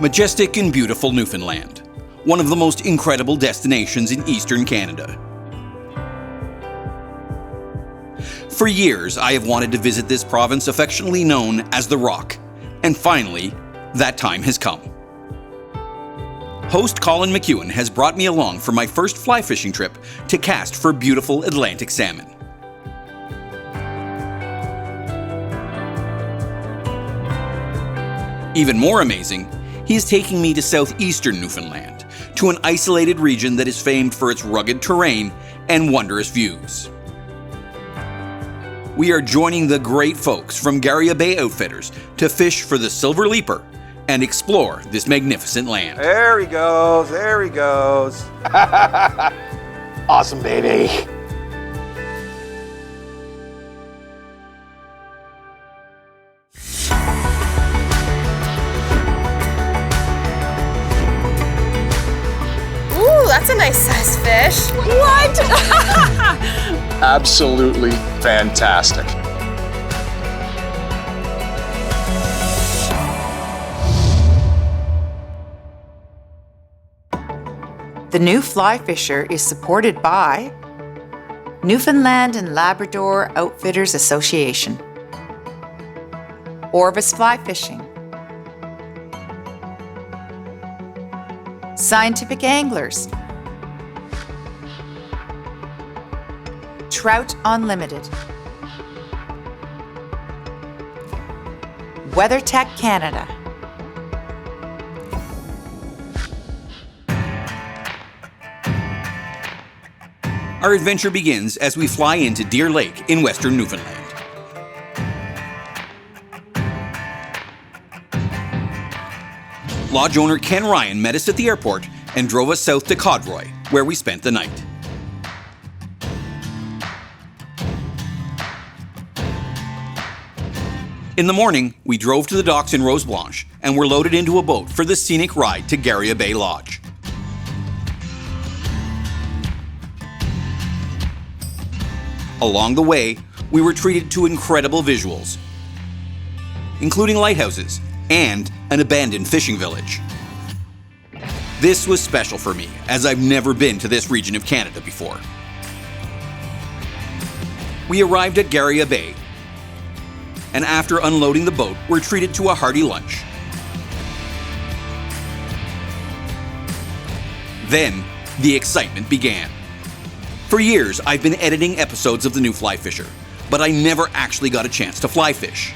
Majestic and beautiful Newfoundland, one of the most incredible destinations in eastern Canada. For years, I have wanted to visit this province affectionately known as The Rock, and finally, that time has come. Host Colin McKeown has brought me along for my first fly fishing trip to cast for beautiful Atlantic salmon. Even more amazing, he is taking me to southeastern Newfoundland, to an isolated region that is famed for its rugged terrain and wondrous views. We are joining the great folks from Garia Bay Outfitters to fish for the silver leaper and explore this magnificent land. There he goes, there he goes. Awesome, baby. That's a nice sized fish. What? Absolutely fantastic. The new fly fisher is supported by Newfoundland and Labrador Outfitters Association, Orvis Fly Fishing, Scientific Anglers, Trout Unlimited, WeatherTech Canada, Our adventure begins as we fly into Deer Lake in western Newfoundland. Lodge owner Ken Ryan met us at the airport and drove us south to Codroy, where we spent the night. In the morning, we drove to the docks in Rose Blanche and were loaded into a boat for the scenic ride to Garia Bay Lodge. Along the way, we were treated to incredible visuals, including lighthouses and an abandoned fishing village. This was special for me, as I've never been to this region of Canada before. We arrived at Garia Bay, and after unloading the boat, were treated to a hearty lunch. Then, the excitement began. For years, I've been editing episodes of The New Fly Fisher, but I never actually got a chance to fly fish.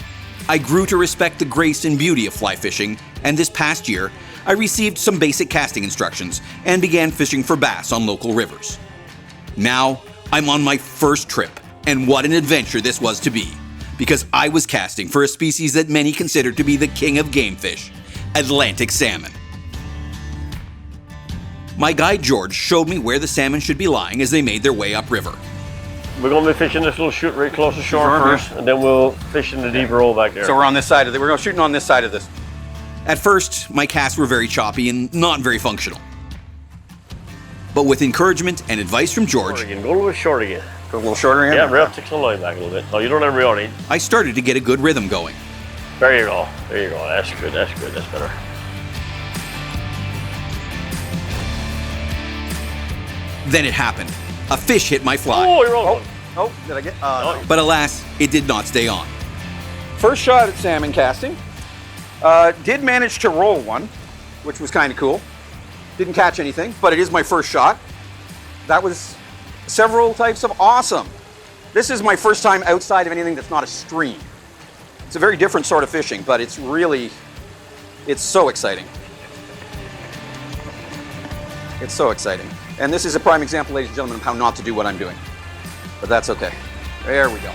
I grew to respect the grace and beauty of fly fishing, and this past year, I received some basic casting instructions and began fishing for bass on local rivers. Now, I'm on my first trip, and what an adventure this was to be, because I was casting for a species that many consider to be the king of game fish, Atlantic salmon. My guide George showed me where the salmon should be lying as they made their way upriver. We're going to be fishing this little chute right close to shore first, and then we'll fish in the deeper hole back there. So we're on this side of we're shooting on this side of this. At first, my casts were very choppy and not very functional. But with encouragement and advice from George, Go a little bit short again. Go a little shorter again? Yeah, take the line back a little bit. No, you don't have real need. I started to get a good rhythm going. There you go. There you go. That's good. That's good. That's better. Then it happened. A fish hit my fly. Oh, you're wrong. Oh, did I get? No. But alas, it did not stay on. First shot at salmon casting. Did manage to roll one, which was kind of cool. Didn't catch anything, but it is my first shot. That was several types of awesome. This is my first time outside of anything that's not a stream. It's a very different sort of fishing, but it's so exciting. It's so exciting. And this is a prime example, ladies and gentlemen, of how not to do what I'm doing. But that's okay. There we go.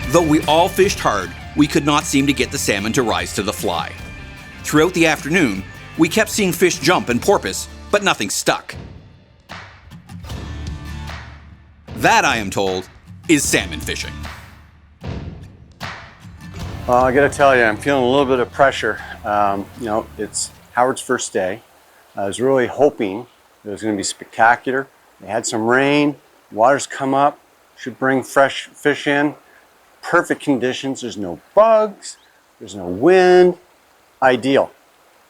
Though we all fished hard, we could not seem to get the salmon to rise to the fly. Throughout the afternoon, we kept seeing fish jump and porpoise, but nothing stuck. That, I am told, is salmon fishing. Well, I gotta tell you, I'm feeling a little bit of pressure. It's Howard's first day. I was really hoping it was gonna be spectacular. They had some rain, water's come up, should bring fresh fish in. Perfect conditions, there's no bugs, there's no wind. Ideal.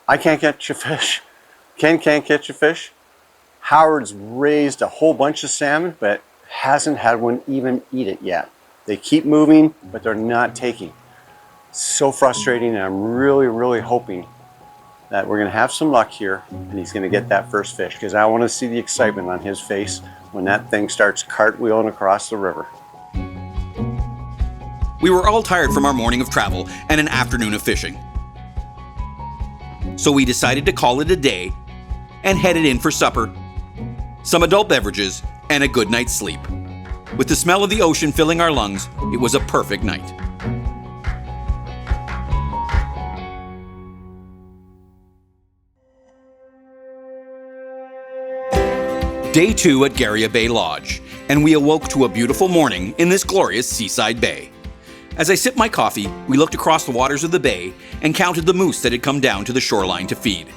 I can't catch a fish. Ken can't catch a fish. Howard's raised a whole bunch of salmon, but hasn't had one even eat it yet. They keep moving, but they're not taking. So frustrating, and I'm really, really hoping that we're going to have some luck here and he's going to get that first fish, because I want to see the excitement on his face when that thing starts cartwheeling across the river. We were all tired from our morning of travel and an afternoon of fishing. So we decided to call it a day and headed in for supper, some adult beverages, and a good night's sleep. With the smell of the ocean filling our lungs, it was a perfect night. Day 2 at Garia Bay Lodge, and we awoke to a beautiful morning in this glorious seaside bay. As I sipped my coffee, we looked across the waters of the bay and counted the moose that had come down to the shoreline to feed.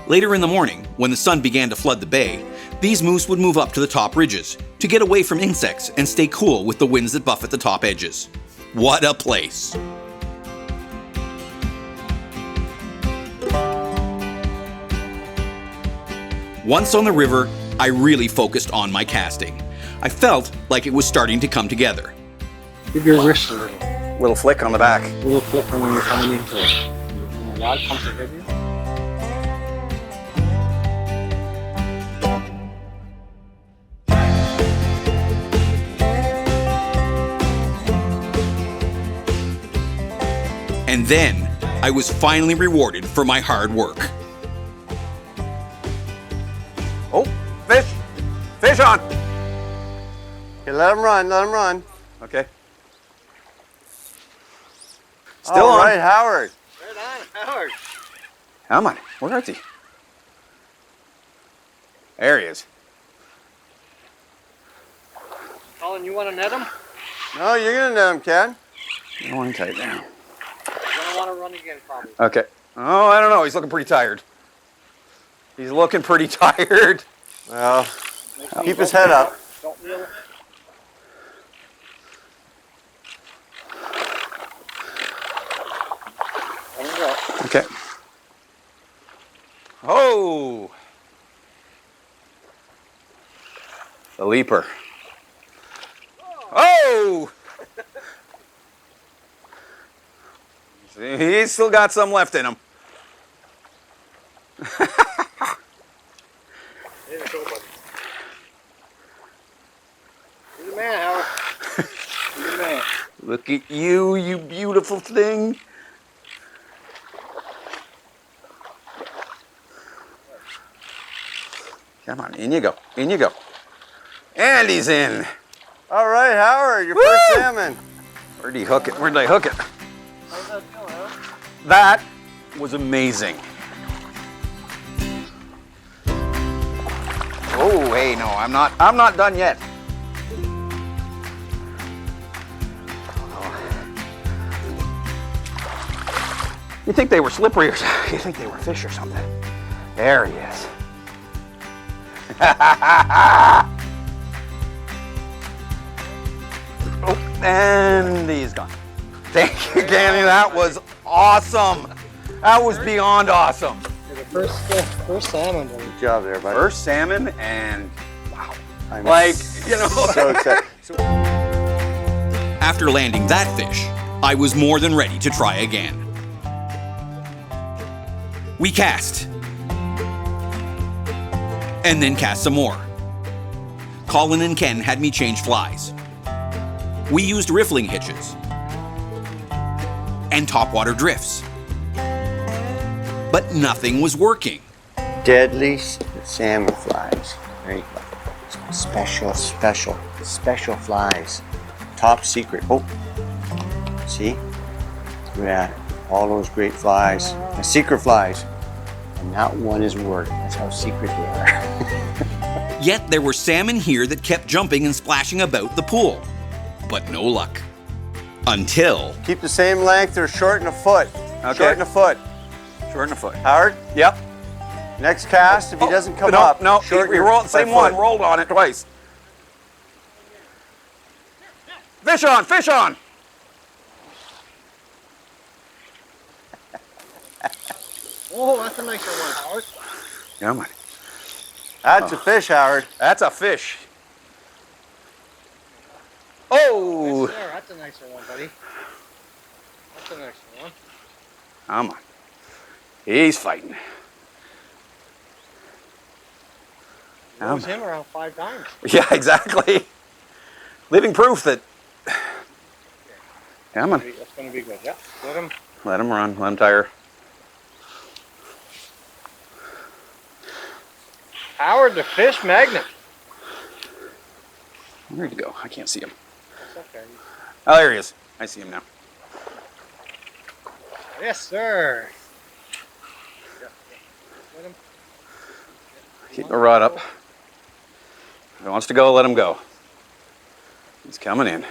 Later in the morning, when the sun began to flood the bay, these moose would move up to the top ridges to get away from insects and stay cool with the winds that buffet the top edges. What a place! Once on the river, I really focused on my casting. I felt like it was starting to come together. Give your wrist a Little flick on the back. little flip when you're coming into it. When the rod comes ahead of you. And then, I was finally rewarded for my hard work. Oh, fish! Fish on! Okay, let him run, let him run. Okay. Still All on. right, Howard. Come on. Where is he? There he is. Colin, you want to net him? No, you're going to net him, Ken. I want to tight down. You're going to want to run again, probably. Okay. Oh, I don't know. He's looking pretty tired. He's looking pretty tired. Well, keep his head up. Don't reel. There we go. Okay. Oh! The leaper. Oh! See, he's still got some left in him. There you go, buddy. You're the man, Howard. You're the man. Look at you, you beautiful thing. Come on, in you go. In you go. And he's in. All right, Howard, your first salmon. Where'd he hook it? Where'd I hook it? How's that feel, Howard? That was amazing. Oh, hey, no, I'm not done yet. You think they were slippery or something? You think they were fish or something? There he is. Oh, and he's gone. Thank you, Danny. That was awesome. That was beyond awesome. You're the first salmon, buddy. Good job there, buddy. First salmon, and wow. I'm Like, you know. so excited. After landing that fish, I was more than ready to try again. We cast. And then cast some more. Colin and Ken had me change flies. We used riffling hitches and topwater drifts. But nothing was working. Deadly salmon flies. There you go. Special flies. Top secret. Oh, see? Look at that. All those great flies. The secret flies. And not one is worked. That's how secret they are. Yet there were salmon here that kept jumping and splashing about the pool. But no luck. Until... Keep the same length or shorten a foot. Okay. Shorten a foot. Shorten a foot. Howard, Yep. next cast, if he doesn't come no, up, No, shorten we your rolled the same foot. one. Rolled on it twice. Fish on, fish on. Oh, that's a nicer one, Howard. Come on. That's a fish, Howard. That's a fish. Oh! Yes, sir. That's a nicer one, buddy. That's a nicer one. Come on. He's fighting. Lose him around 5 times. Yeah, exactly. Living proof that. Come on. That's going to be good. Yeah. Let him run. Let him tire. Howard, the fish magnet. Where'd he go? I can't see him. It's okay. Oh, there he is. I see him now. Yes, sir. Let him. Keep the rod up. If he wants to go, let him go. He's coming in.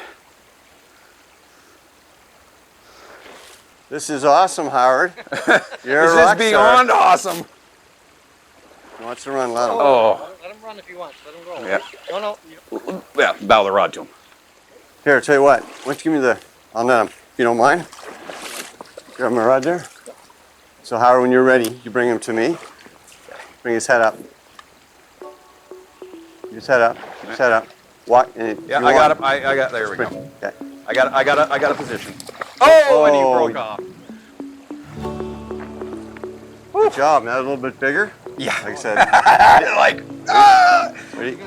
This is awesome, Howard. You're a This rock is star. beyond awesome. He wants to run, let him. Oh. Let him run if he wants. Let him go. Yeah. No. Yeah, bow the rod to him. Here, tell you what. Why don't you give me the, I'll let him, if you don't mind. Grab my rod there. So Howard, when you're ready, you bring him to me. Bring his head up. His head up. His head up. Walk. Yeah, I got him. I got. There we go. Okay. I got a position. Oh, and he broke off. Good job. Now a little bit bigger. Yeah. Like I said. Like, Ready?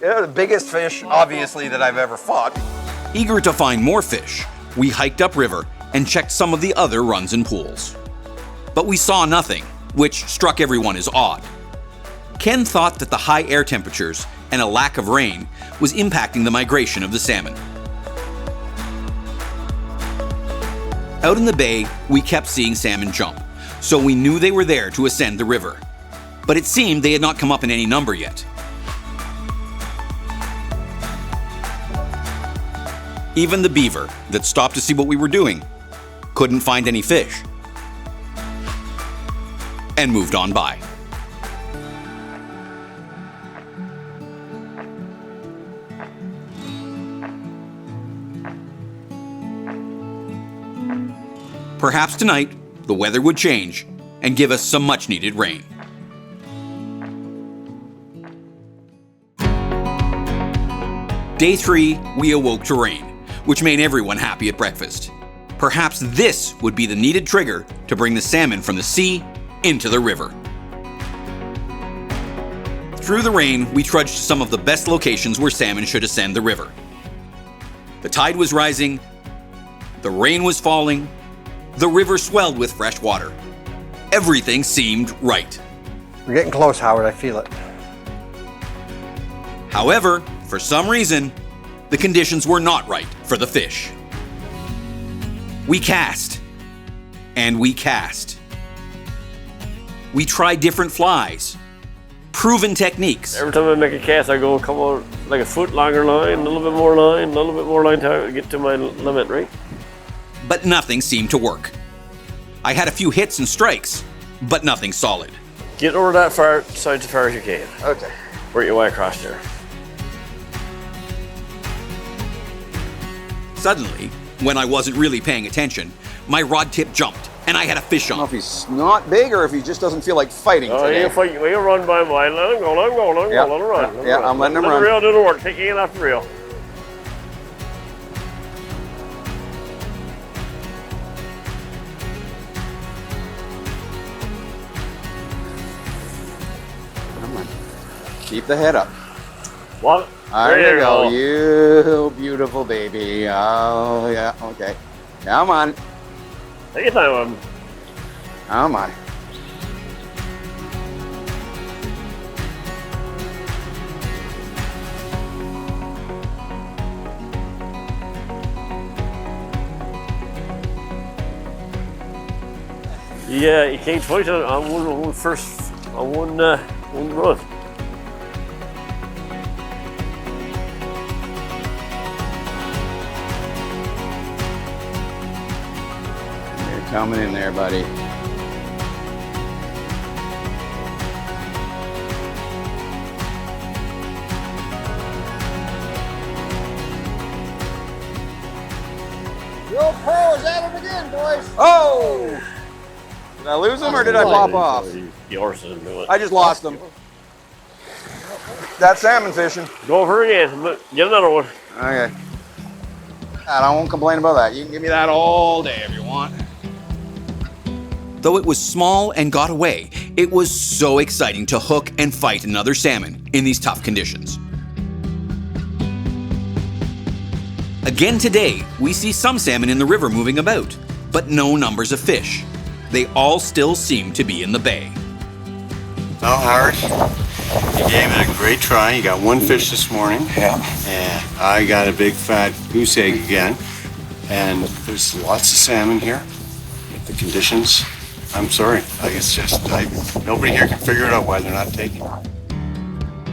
yeah, the biggest fish, obviously, that I've ever fought. Eager to find more fish, we hiked upriver and checked some of the other runs and pools. But we saw nothing, which struck everyone as odd. Ken thought that the high air temperatures and a lack of rain was impacting the migration of the salmon. Out in the bay, we kept seeing salmon jump, so we knew they were there to ascend the river. But it seemed they had not come up in any number yet. Even the beaver that stopped to see what we were doing couldn't find any fish and moved on by. Perhaps tonight, the weather would change and give us some much-needed rain. Day 3, we awoke to rain, which made everyone happy at breakfast. Perhaps this would be the needed trigger to bring the salmon from the sea into the river. Through the rain, we trudged to some of the best locations where salmon should ascend the river. The tide was rising, the rain was falling, the river swelled with fresh water. Everything seemed right. We're getting close, Howard. I feel it. However, for some reason, the conditions were not right for the fish. We cast, and we cast. We tried different flies, proven techniques, Every time I make a cast, I go come on like a foot longer line, a little bit more line, a little bit more line to get to my limit, right? but nothing seemed to work. I had a few hits and strikes, but nothing solid. Get over that far side as far as you can. Okay. Work your way across there. Suddenly, when I wasn't really paying attention, my rod tip jumped and I had a fish I don't know on. if he's not big or if he just doesn't feel like fighting Oh, today. you fight, you run by mine. Let him go, let him go, let him Yeah. go, let him run. Let him Yeah, run. I'm letting him Let run. the reel do the work. Take your hand off the reel. Come on. Keep the head up. Walk. There you go. You beautiful baby. Oh, yeah. Okay. Come on. Take your time on him. Come on. Yeah, you can't fight on one run. You're coming in there, buddy. The old pro is at it again, boys. Oh! Did I lose them or did I pop off? Yours isn't doing it. I just lost them. That's salmon fishing. Go for it again, but get another one. Okay. I won't complain about that. You can give me that all day if you want. Though it was small and got away, it was so exciting to hook and fight another salmon in these tough conditions. Again today, we see some salmon in the river moving about, but no numbers of fish. They all still seem to be in the bay. Well, Howard, you gave it a great try. You got one fish this morning. Yeah. And I got a big fat goose egg again. And there's lots of salmon here. The conditions, I'm sorry. It's just, nobody here can figure it out why they're not taking it.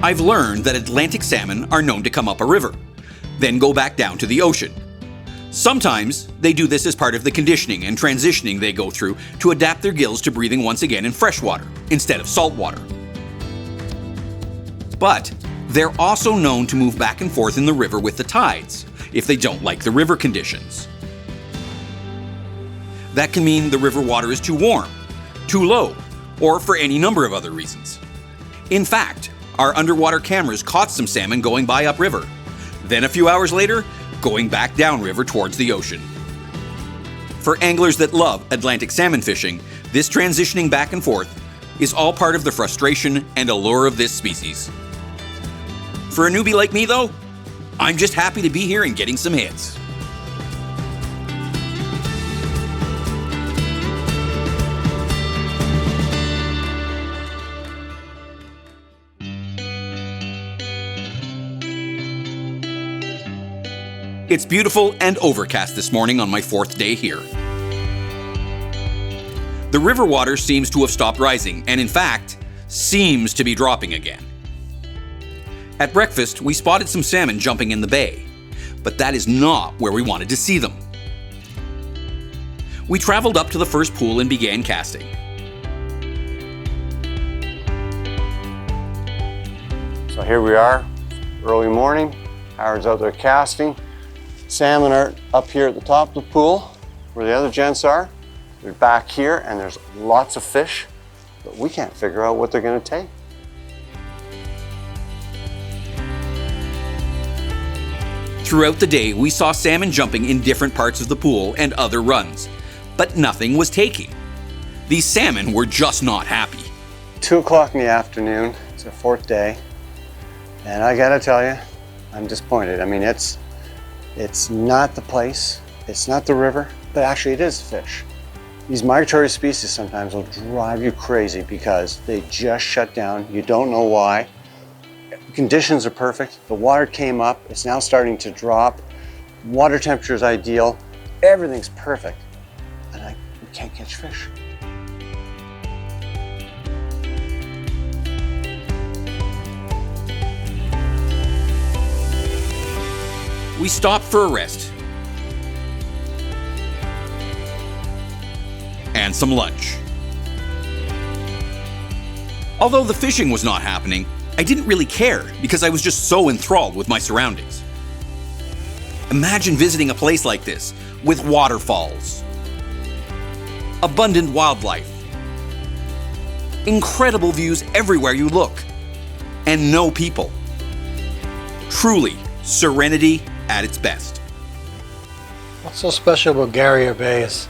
I've learned that Atlantic salmon are known to come up a river, then go back down to the ocean. Sometimes they do this as part of the conditioning and transitioning they go through to adapt their gills to breathing once again in fresh water instead of salt water. But they're also known to move back and forth in the river with the tides if they don't like the river conditions. That can mean the river water is too warm, too low, or for any number of other reasons. In fact, our underwater cameras caught some salmon going by upriver. Then a few hours later, going back downriver towards the ocean. For anglers that love Atlantic salmon fishing, this transitioning back and forth is all part of the frustration and allure of this species. For a newbie like me though, I'm just happy to be here and getting some hits. It's beautiful and overcast this morning on my 4th day here. The river water seems to have stopped rising and in fact, seems to be dropping again. At breakfast, we spotted some salmon jumping in the bay, but that is not where we wanted to see them. We traveled up to the first pool and began casting. So here we are, early morning. Howard's out there casting. Salmon are up here at the top of the pool where the other gents are. They're back here and there's lots of fish, but we can't figure out what they're going to take. Throughout the day, we saw salmon jumping in different parts of the pool and other runs, but nothing was taking. These salmon were just not happy. 2 o'clock in the afternoon, it's our 4th day, and I gotta tell you, I'm disappointed. I mean, it's not the place, it's not the river, but actually it is fish. These migratory species sometimes will drive you crazy because they just shut down. You don't know why. Conditions are perfect. The water came up, it's now starting to drop. Water temperature is ideal. Everything's perfect, and we can't catch fish. We stopped for a rest and some lunch. Although the fishing was not happening, I didn't really care because I was just so enthralled with my surroundings. Imagine visiting a place like this with waterfalls, abundant wildlife, incredible views everywhere you look, and no people. Truly, serenity at its best. What's so special about Garia Bay is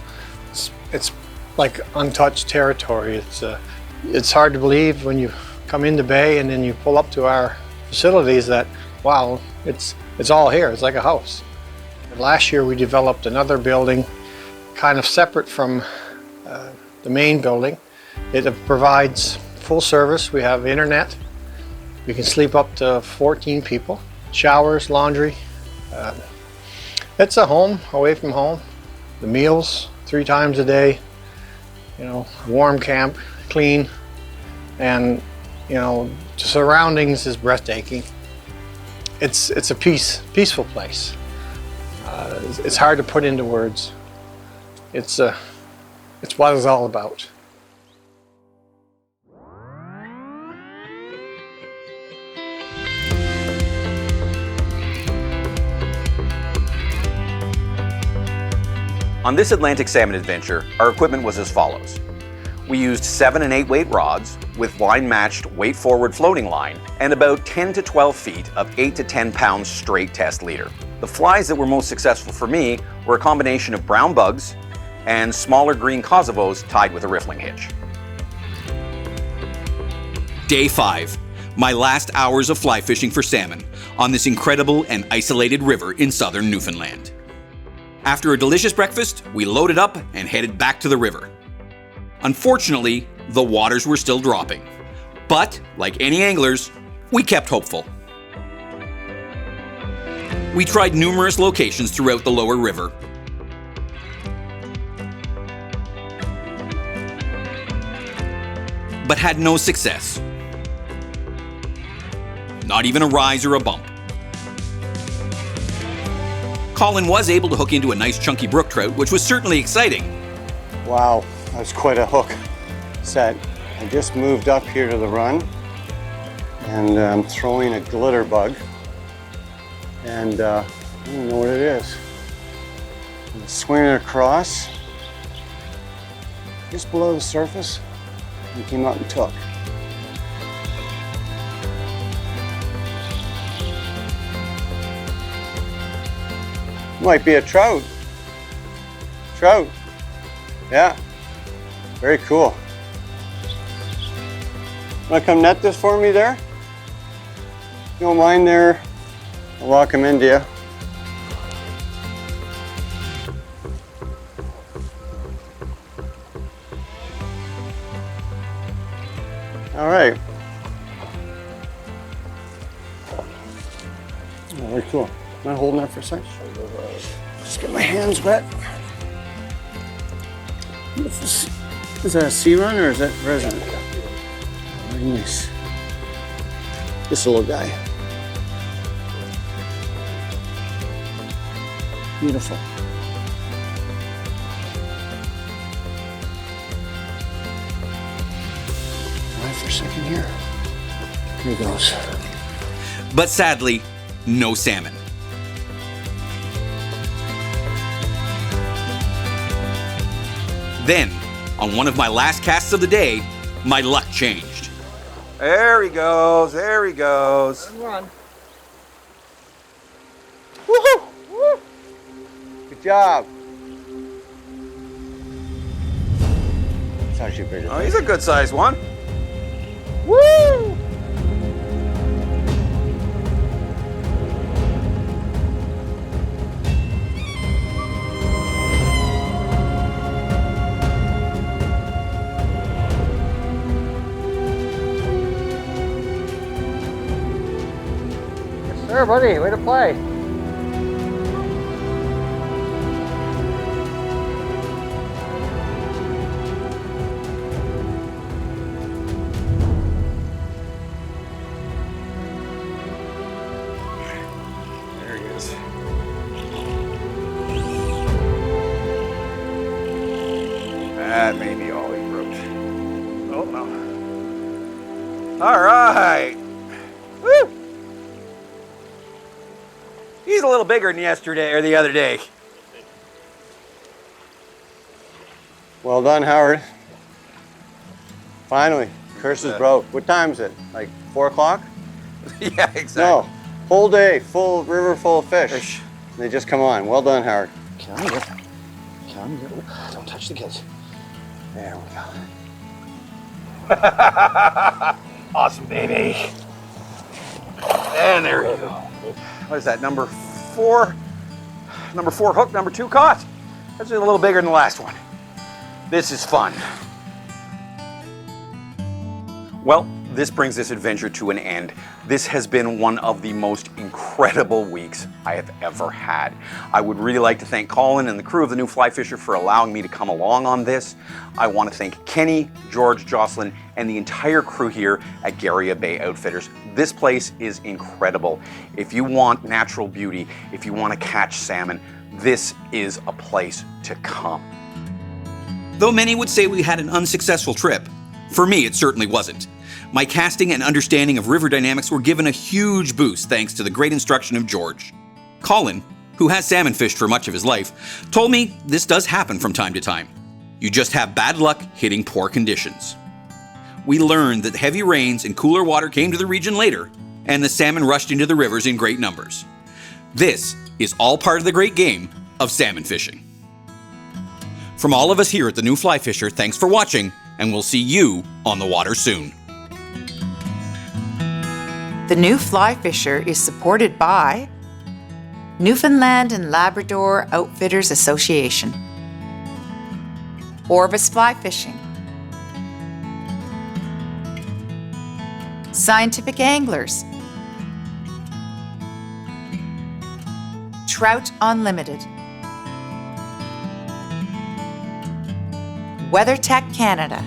it's like untouched territory. It's hard to believe when you come in the bay and then you pull up to our facilities that, wow, it's all here. It's like a house. And last year we developed another building kind of separate from the main building. It provides full service. We have internet. We can sleep up to 14 people. Showers, laundry. It's a home away from home. The meals 3 times a day. You know, warm camp, clean, and you know, the surroundings is breathtaking. It's a peaceful place. It's hard to put into words. It's what it's all about. On this Atlantic salmon adventure, our equipment was as follows. We used 7 and 8 weight rods with line-matched weight-forward floating line and about 10 to 12 feet of 8 to 10 pounds straight test leader. The flies that were most successful for me were a combination of brown bugs and smaller green Kosovos tied with a riffling hitch. Day 5, my last hours of fly fishing for salmon on this incredible and isolated river in southern Newfoundland. After a delicious breakfast, we loaded up and headed back to the river. Unfortunately, the waters were still dropping. But, like any anglers, we kept hopeful. We tried numerous locations throughout the lower river. But had no success. Not even a rise or a bump. Colin was able to hook into a nice chunky brook trout, which was certainly exciting. Wow, that was quite a hook set. I just moved up here to the run and I'm throwing a glitter bug. And I don't know what it is. I'm swinging it across, just below the surface, and came out and took. Might be a trout. Trout. Yeah. Very cool. Want to come net this for me there? If you don't mind there, I'll walk him into you. All right. Oh, very cool. Am I holding that for a second? Just get my hands wet. Is that a sea run or is that resin? Very nice. This little guy. Beautiful. Right for a second here. Here he goes. But sadly, no salmon. Then, on one of my last casts of the day, my luck changed. There he goes, there he goes. Run. Woohoo! Woo! Good job. It's actually bigger. Oh, he's a good sized one. Woo! Sure, buddy. Way to play. There he is. That may be all he wrote. Oh no. All right. Woo! He's a little bigger than yesterday or the other day. Well done, Howard. Finally, curse is broke. What time is it? Like 4 o'clock? Yeah, exactly. No, whole day, full river full of fish. They just come on. Well done, Howard. Come here. Come here. Don't touch the kids. There we go. Awesome, baby. And there we go. What is that, number 4? Number 4 hook, number 2 caught. That's a little bigger than the last one. This is fun. Well, this brings this adventure to an end. This has been one of the most incredible weeks I have ever had. I would really like to thank Colin and the crew of the New Fly Fisher for allowing me to come along on this. I want to thank Kenny, George, Jocelyn, and the entire crew here at Garia Bay Outfitters. This place is incredible. If you want natural beauty, if you want to catch salmon, this is a place to come. Though many would say we had an unsuccessful trip, for me it certainly wasn't. My casting and understanding of river dynamics were given a huge boost thanks to the great instruction of George. Colin, who has salmon fished for much of his life, told me this does happen from time to time. You just have bad luck hitting poor conditions. We learned that heavy rains and cooler water came to the region later, and the salmon rushed into the rivers in great numbers. This is all part of the great game of salmon fishing. From all of us here at the New Fly Fisher, thanks for watching, and we'll see you on the water soon. The New Fly Fisher is supported by Newfoundland and Labrador Outfitters Association, Orvis Fly Fishing, Scientific Anglers, Trout Unlimited, WeatherTech Canada,